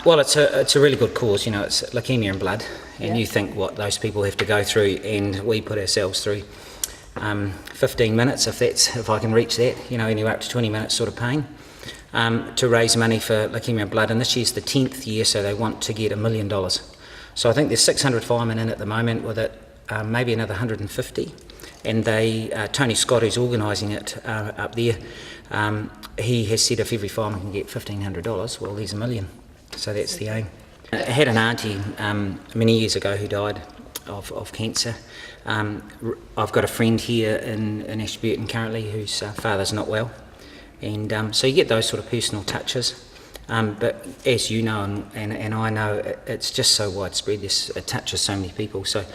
Well, it's a really good cause. You know, it's leukemia in blood, and you think what those people have to go through, and we put ourselves through 15 minutes, if I can reach that. You know, anywhere up to 20 minutes sort of pain, to raise money for leukemia in blood. And this year's the 10th year, so they want to get $1 million. So I think there's 600 firemen in at the moment, with it maybe another 150. And Tony Scott, who's organising it up there, he has said if every fireman can get $1,500, well, there's $1 million. So that's the aim. I had an auntie many years ago who died of cancer. I've got a friend here in Ashburton currently whose father's not well. And so you get those sort of personal touches. But as you know, and I know, it's just so widespread. It touches so many people. So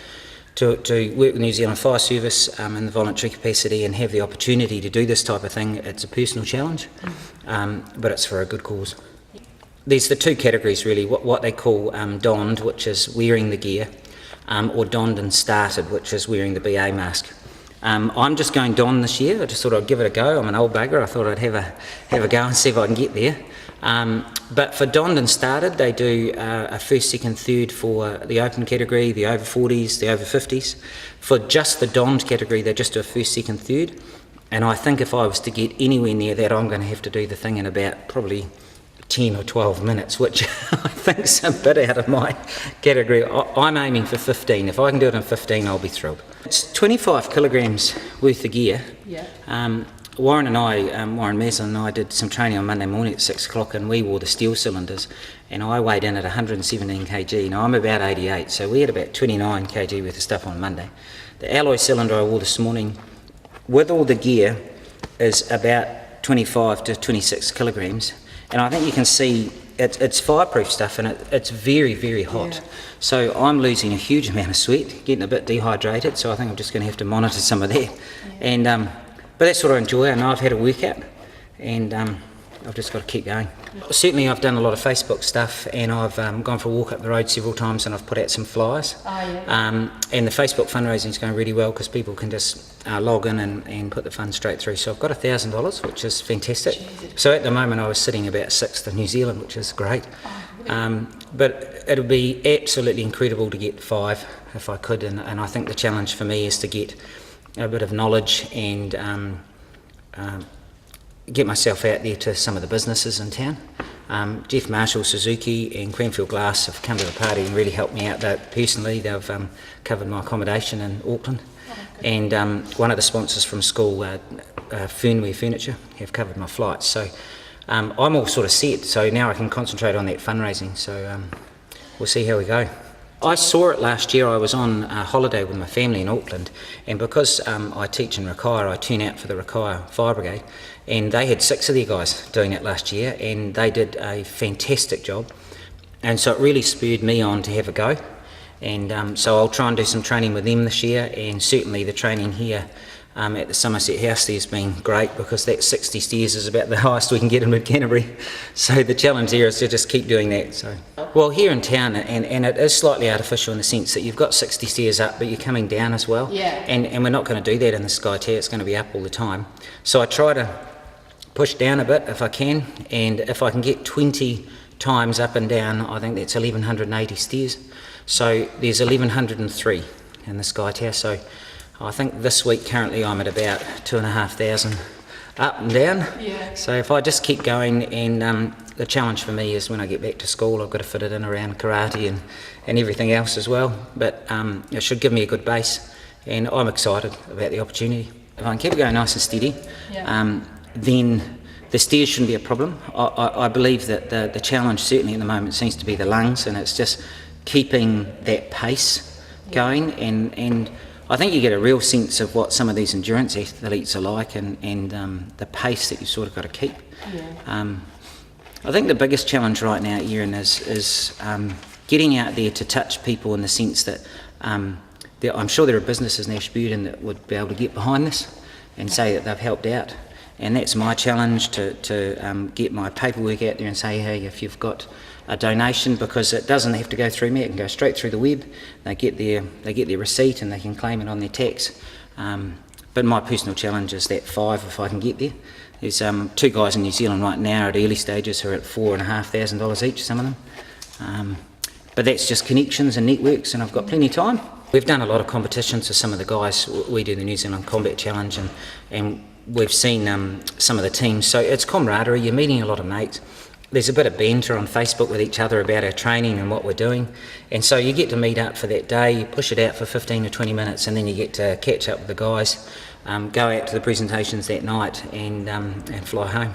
to work with New Zealand Fire Service in the voluntary capacity and have the opportunity to do this type of thing, it's a personal challenge, but it's for a good cause. There's the two categories really, what they call donned, which is wearing the gear, or donned and started, which is wearing the BA mask. I'm just going donned this year. I just thought I'd give it a go. I'm an old bugger. I thought I'd have a go and see if I can get there. But for donned and started, they do a first, second, third for the open category, the over 40s, the over 50s. For just the donned category, they just do a first, second, third. And I think if I was to get anywhere near that, I'm going to have to do the thing in about probably 10 or 12 minutes, which I think's a bit out of my category. I'm aiming for 15. If I can do it in 15, I'll be thrilled. It's 25 kilograms worth of gear. Yeah. Warren Maslin and I did some training on Monday morning at 6 o'clock, and we wore the steel cylinders, and I weighed in at 117 kg. Now I'm about 88, so we had about 29 kg worth of stuff on Monday. The alloy cylinder I wore this morning, with all the gear, is about 25 to 26 kilograms. And I think you can see it's fireproof stuff, and it's very, very hot. Yeah. So I'm losing a huge amount of sweat, getting a bit dehydrated, so I think I'm just going to have to monitor some of that. Yeah. And but that's what I enjoy. I know I've had a workout, and I've just got to keep going. Certainly I've done a lot of Facebook stuff, and I've gone for a walk up the road several times, and I've put out some flyers. And the Facebook fundraising is going really well, because people can just log in and put the funds straight through. So I've got $1,000, which is fantastic. Jesus. So at the moment I was sitting about 6th in New Zealand, which is great. But it'll be absolutely incredible to get 5 if I could, and I think the challenge for me is to get a bit of knowledge and get myself out there to some of the businesses in town. Jeff Marshall, Suzuki and Cranfield Glass have come to the party and really helped me out personally. They've covered my accommodation in Auckland. And one of the sponsors from school, Fernware Furniture, have covered my flights. So I'm all sort of set, so now I can concentrate on that fundraising. So we'll see how we go. I saw it last year. I was on a holiday with my family in Auckland, and because I teach in Rakaia, I turn out for the Rakaia Fire Brigade, and they had 6 of their guys doing it last year, and they did a fantastic job, and so it really spurred me on to have a go. And so I'll try and do some training with them this year, and certainly the training here at the Somerset House there's been great, because that 60 stairs is about the highest we can get in mid-Canterbury. So the challenge there is to just keep doing that. So, well, here in town, and it is slightly artificial in the sense that you've got 60 stairs up, but you're coming down as well. Yeah. And we're not going to do that in the Sky Tier. It's going to be up all the time. So I try to push down a bit if I can, and if I can get 20 times up and down, I think that's 1,180 stairs. So there's 1,103 in the Sky Tower. So I think this week currently I'm at about 2,500 up and down. Yeah. So if I just keep going, and the challenge for me is when I get back to school, I've got to fit it in around karate and everything else as well. But it should give me a good base, and I'm excited about the opportunity. If I can keep it going nice and steady, then the stairs shouldn't be a problem. I believe that the challenge certainly at the moment seems to be the lungs, and it's just keeping that pace going, and I think you get a real sense of what some of these endurance athletes are like, and the pace that you sort of got to keep. Yeah. I think the biggest challenge right now, Erin, is getting out there to touch people, in the sense that I'm sure there are businesses in Ashburton that would be able to get behind this and say that they've helped out. And that's my challenge, to get my paperwork out there and say, hey, if you've got a donation, because it doesn't have to go through me, it can go straight through the web. They get their receipt and they can claim it on their tax. But my personal challenge is that 5, if I can get there. There's 2 guys in New Zealand right now at early stages who are at $4,500 each, some of them. But that's just connections and networks, and I've got plenty of time. We've done a lot of competitions with some of the guys. We do the New Zealand Combat Challenge, and we've seen some of the teams. So it's camaraderie, you're meeting a lot of mates. There's a bit of banter on Facebook with each other about our training and what we're doing. And so you get to meet up for that day, you push it out for 15 to 20 minutes, and then you get to catch up with the guys, go out to the presentations that night and fly home.